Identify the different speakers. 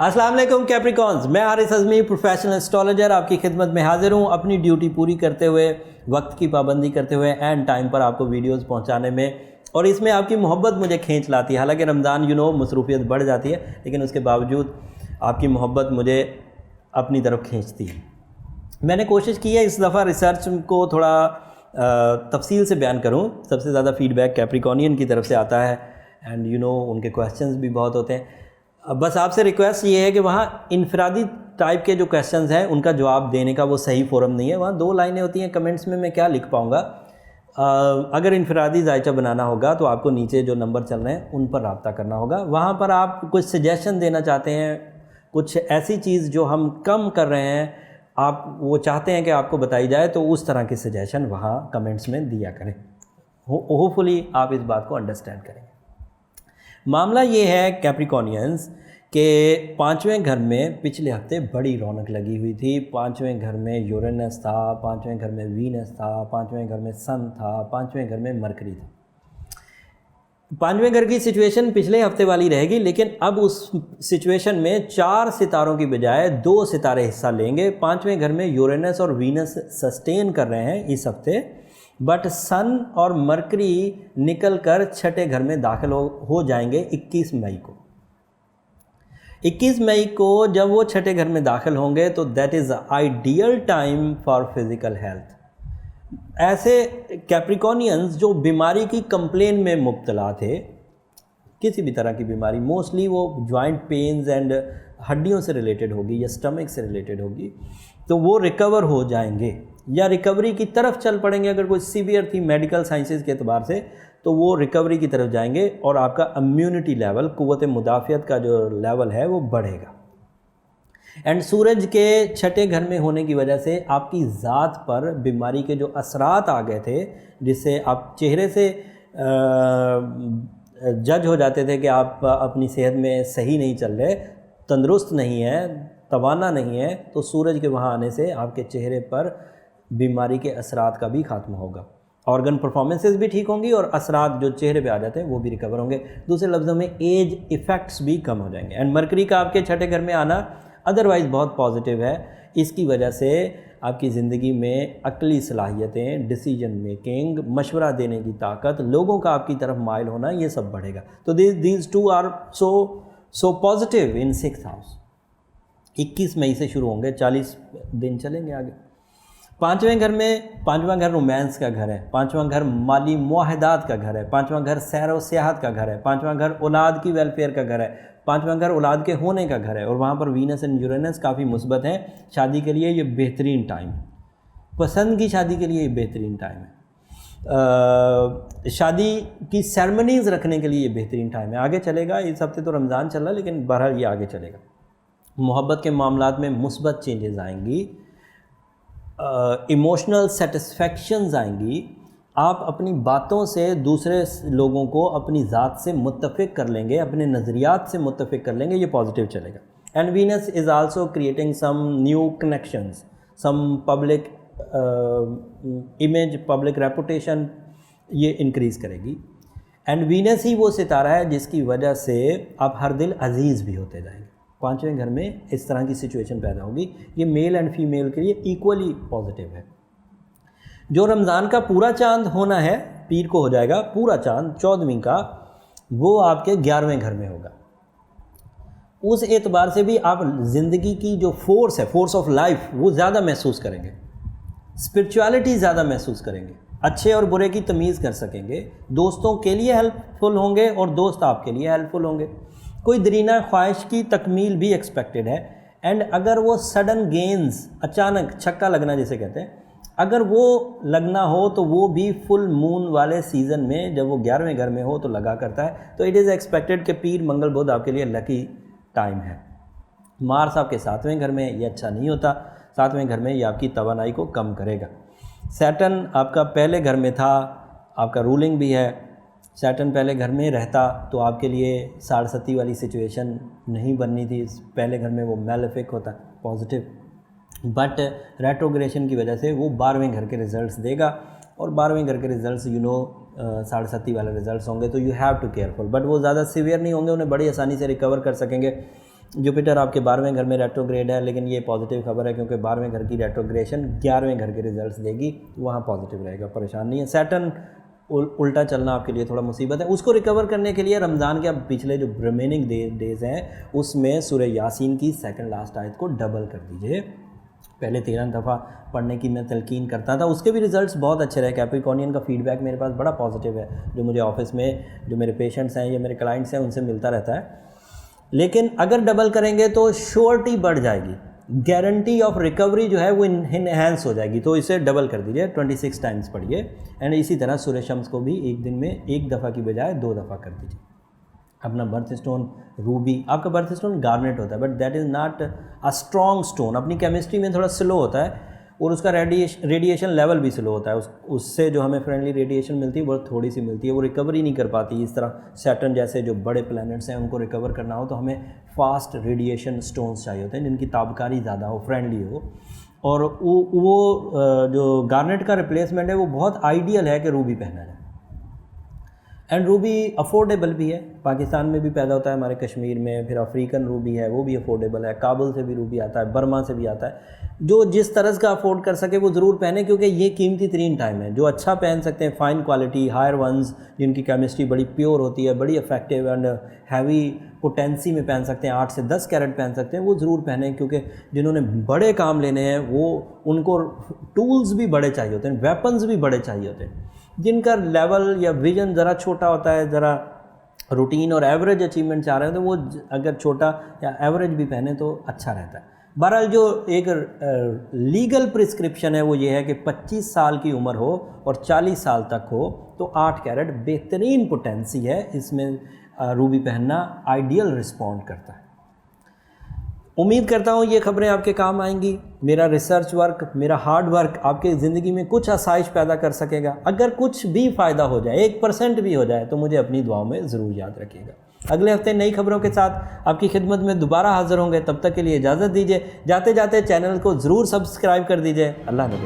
Speaker 1: अस्सलाम वालेकुम कैप्रिकॉन्स, मैं हारिस अज़मी प्रोफेशनल एस्ट्रोलॉजर आपकी खिदमत में हाजिर हूँ अपनी ड्यूटी पूरी करते हुए, वक्त की पाबंदी करते हुए एंड टाइम पर आपको वीडियोस पहुँचाने में। और इसमें आपकी मोहब्बत मुझे खींच लाती है। हालांकि रमज़ान मसरूफियत बढ़ जाती है, लेकिन उसके बावजूद आपकी मोहब्बत मुझे अपनी तरफ खींचती है। मैंने कोशिश की है इस दफ़ा रिसर्च को थोड़ा तफसील से बयान करूँ। सबसे ज़्यादा फ़ीडबैक कैप्रिकॉनियन की तरफ से आता है एंड उनके क्वेश्चंस भी बहुत होते हैं। बस आपसे रिक्वेस्ट ये है कि वहाँ इनफरादी टाइप के जो क्वेश्चंस हैं उनका जवाब देने का वो सही फोरम नहीं है। वहाँ 2 लाइनें होती हैं, कमेंट्स में मैं क्या लिख पाऊँगा। अगर इनफरादी जायचा बनाना होगा तो आपको नीचे जो नंबर चल रहे हैं उन पर रब्ता करना होगा। वहाँ पर आप कुछ सजेशन देना चाहते हैं, कुछ ऐसी चीज़ जो हम कम कर रहे हैं, आप वो चाहते हैं कि आपको बताई जाए, तो उस तरह की सजेशन वहाँ कमेंट्स में दिया करें। होपफुली आप इस बात को अंडरस्टैंड करेंगे। मामला ये है कैप्रिकॉनियंस के 5वें घर में पिछले हफ्ते बड़ी रौनक लगी हुई थी। 5वें घर में यूरेनस था, 5वें घर में वीनस था, 5वें घर में सन था, 5वें घर में मरकरी था। 5वें घर की सिचुएशन पिछले हफ्ते वाली रहेगी, लेकिन अब उस सिचुएशन में 4 सितारों की बजाय 2 सितारे हिस्सा लेंगे। 5वें घर में यूरेनस और वीनस सस्टेन कर रहे हैं इस हफ्ते, बट सन और मरकरी निकल कर 6ठे घर में दाखिल हो जाएंगे 21 मई को। 21 मई को जब वो 6ठे घर में दाखिल होंगे तो that is ideal time for physical health. ऐसे कैप्रिकॉनियंस जो बीमारी की कंप्लेन में मुब्तला थे, किसी भी तरह की बीमारी, मोस्टली वो जॉइंट पेन्स एंड हड्डियों से रिलेटेड होगी या स्टमक से रिलेटेड होगी, तो वो रिकवर हो जाएंगे या रिकवरी की तरफ चल पड़ेंगे। अगर कोई सीवियर थी मेडिकल साइंसेज के एतबार से, तो वो रिकवरी की तरफ जाएंगे और आपका इम्यूनिटी लेवल, क़ुव्वत मुदाफ़ियत का जो लेवल है वो बढ़ेगा। एंड सूरज के 6ठे घर में होने की वजह से आपकी ज़ात पर बीमारी के जो असरात आ गए थे, जिससे आप चेहरे से जज हो जाते थे कि आप अपनी सेहत में सही नहीं चल रहे, तंदुरुस्त नहीं है, तवाना नहीं है, तो सूरज के वहाँ आने से आपके चेहरे पर बीमारी के असरात का भी खात्मा होगा। ऑर्गन परफॉर्मेंसेस भी ठीक होंगी और असरात जो चेहरे पे आ जाते हैं वो भी रिकवर होंगे। दूसरे लफ्ज़ों में एज इफ़ेक्ट्स भी कम हो जाएंगे। एंड मरकरी का आपके 6ठे घर में आना अदरवाइज़ बहुत पॉजिटिव है। इसकी वजह से आपकी ज़िंदगी में अक्ली सलाहियतें, डिसीजन मेकिंग, मशवरा देने की ताकत, लोगों का आपकी तरफ माइल होना, ये सब बढ़ेगा। तो these two are so positive in 6th house. 21 मई से शुरू होंगे, 40 दिन चलेंगे आगे। 5वें घर में, 5वां घर रोमांस का घर है, 5वां घर माली मुआहदात का घर है, 5वां घर सैर व सियाहत का घर है, 5वां घर औलाद की वेलफेयर का घर है, 5वां घर औलाद के होने का घर है। और वहाँ पर वीनस एंड यूरेनस काफ़ी मुस्बत हैं। शादी के लिए ये बेहतरीन टाइम है, पसंद की शादी के लिए ये बेहतरीन टाइम है, शादी की सेरेमनीज़ रखने के लिए ये बेहतरीन टाइम है। आगे चलेगा, इस हफ्ते तो रमज़ान चल रहा है, लेकिन बहरहाल ये आगे चलेगा। मोहब्बत के मामलात में मुस्बत चेंजेस आएंगी, इमोशनल सेटिस्फेक्शंस आएंगी। आप अपनी बातों से दूसरे लोगों को अपनी ज़ात से मुत्तफ़िक कर लेंगे, अपने नज़रियात से मुत्तफ़िक कर लेंगे, ये पॉजिटिव चलेगा। And Venus is also creating some new connections, some public image, public reputation ये इंक्रीज़ करेगी। एंड वीनस ही वो सितारा है जिसकी वजह से आप हर दिल अजीज़ भी होते जाएंगे। 5वें घर में इस तरह की सिचुएशन पैदा होगी। ये मेल एंड फीमेल के लिए इक्वली पॉजिटिव है। जो रमज़ान का पूरा चांद होना है, पीर को हो जाएगा पूरा चांद 14वीं का, वो आपके 11वें घर में होगा। उस एतबार से भी आप ज़िंदगी की जो फोर्स है, फोर्स ऑफ लाइफ, वो ज़्यादा महसूस करेंगे, स्पिरिचुअलिटी ज़्यादा महसूस करेंगे, अच्छे और बुरे की तमीज़ कर सकेंगे, दोस्तों के लिए हेल्पफुल होंगे और दोस्त आपके लिए हेल्पफुल होंगे। कोई दरीना ख्वाहिश की तकमील भी एक्सपेक्टेड है। एंड अगर वो सडन गेंस, अचानक छक्का लगना जिसे कहते हैं, अगर वो लगना हो तो वो भी फुल मून वाले सीज़न में, जब वो 11वें घर में हो तो लगा करता है। तो इट इज़ एक्सपेक्टेड कि पीर मंगल बुध आपके लिए लकी टाइम है। मार्स आपके 7वें घर में, ये अच्छा नहीं होता। 7वें घर में ये आपकी तवानाई को कम करेगा। सैटर्न आपका पहले घर में था, आपका रूलिंग भी है। सैटर्न पहले घर में रहता तो आपके लिए साढ़सती वाली सिचुएशन नहीं बननी थी। पहले घर में वो मेलेफिक होता, पॉजिटिव, बट रेट्रोग्रेशन की वजह से वो 12वें घर के रिजल्ट्स देगा। और 12वें घर के रिजल्ट्स साढ़सती वाले रिजल्ट्स होंगे, तो you have to careful. But वो ज़्यादा सीवियर नहीं होंगे, उन्हें बड़ी आसानी से रिकवर कर सकेंगे। जुपिटर आपके 12वें घर में रेट्रोग्रेड है, लेकिन ये पॉजिटिव खबर है क्योंकि 12वें घर की रेट्रोग्रेशन 11वें घर के रिजल्ट्स देगी, वहाँ पॉजिटिव रहेगा, परेशान नहीं है। सैटर्न उल्टा चलना आपके लिए थोड़ा मुसीबत है। उसको रिकवर करने के लिए रमज़ान के अब पिछले जो रिमेनिंग डेज़ हैं उसमें सूरह यासीन की सेकंड लास्ट आयत को डबल कर दीजिए। पहले 13 दफ़ा पढ़ने की मैं तलकीन करता था, उसके भी रिज़ल्ट्स बहुत अच्छे रहे। कैप्रिकॉर्नियन का फीडबैक मेरे पास बड़ा पॉजिटिव है, जो मुझे ऑफिस में जो मेरे पेशेंट्स हैं या मेरे क्लाइंट्स हैं उनसे मिलता रहता है। लेकिन अगर डबल करेंगे तो श्योरिटी बढ़ जाएगी, गारंटी ऑफ रिकवरी जो है वो इनहेंस हो जाएगी। तो इसे डबल कर दीजिए, 26 टाइम्स पढ़िए। एंड इसी तरह सूरह शम्स को भी एक दिन में एक दफ़ा की बजाय 2 दफ़ा कर दीजिए। अपना बर्थ स्टोन रूबी, आपका बर्थ स्टोन गार्नेट होता है, but that is not a strong stone. अपनी केमिस्ट्री में थोड़ा स्लो होता है और उसका रेडिएशन लेवल भी स्लो होता है। उससे जो हमें फ्रेंडली रेडिएशन मिलती है वो थोड़ी सी मिलती है, वो रिकवरी नहीं कर पाती। इस तरह सैटर्न जैसे जो बड़े प्लैनेट्स हैं उनको रिकवर करना हो तो हमें फास्ट रेडिएशन स्टोन्स चाहिए होते हैं जिनकी ताबकारी ज़्यादा हो, फ्रेंडली हो। और वो जो गार्नेट का रिप्लेसमेंट है वो बहुत आइडियल है कि रूबी पहना जाए। एंड रूबी अफोर्डेबल भी है, पाकिस्तान में भी पैदा होता है, हमारे कश्मीर में। फिर अफ्रीकन रूबी है, वो भी अफोर्डेबल है। काबुल से भी रूबी आता है, बर्मा से भी आता है। जो जिस तरह का अफोर्ड कर सके वो ज़रूर पहने, क्योंकि ये कीमती तरीन टाइम है। जो अच्छा पहन सकते हैं, फ़ाइन क्वालिटी हायर वंस जिनकी केमिस्ट्री बड़ी प्योर होती है, बड़ी इफेक्टिव एंड हैवी पोटेंसी में पहन सकते हैं, 8 से 10 कैरेट पहन सकते हैं, वो ज़रूर पहने। क्योंकि जिन्होंने बड़े काम लेने हैं वो उनको टूल्स भी बड़े चाहिए होते हैं, वेपन्स भी बड़े चाहिए होते हैं। जिनका लेवल या विजन ज़रा छोटा होता है, ज़रा रूटीन और एवरेज अचीवमेंट चाह रहे हैं, तो वो अगर छोटा या एवरेज भी पहने तो अच्छा रहता है। बहरहाल जो एक लीगल प्रिस्क्रिप्शन है वो ये है कि 25 साल की उम्र हो और 40 साल तक हो तो 8 कैरेट बेहतरीन पोटेंसी है, इसमें रूबी पहनना आइडियल रिस्पॉन्ड करता है। उम्मीद करता हूँ ये खबरें आपके काम आएंगी। मेरा रिसर्च वर्क, मेरा हार्ड वर्क आपके ज़िंदगी में कुछ आसाइश पैदा कर सकेगा। अगर कुछ भी फ़ायदा हो जाए, 1% भी हो जाए, तो मुझे अपनी दुआओं में ज़रूर याद रखिएगा। अगले हफ्ते नई खबरों के साथ आपकी खिदमत में दोबारा हाज़िर होंगे। तब तक के लिए इजाज़त दीजिए। जाते जाते चैनल को ज़रूर सब्सक्राइब कर दीजिए। अल्लाह ने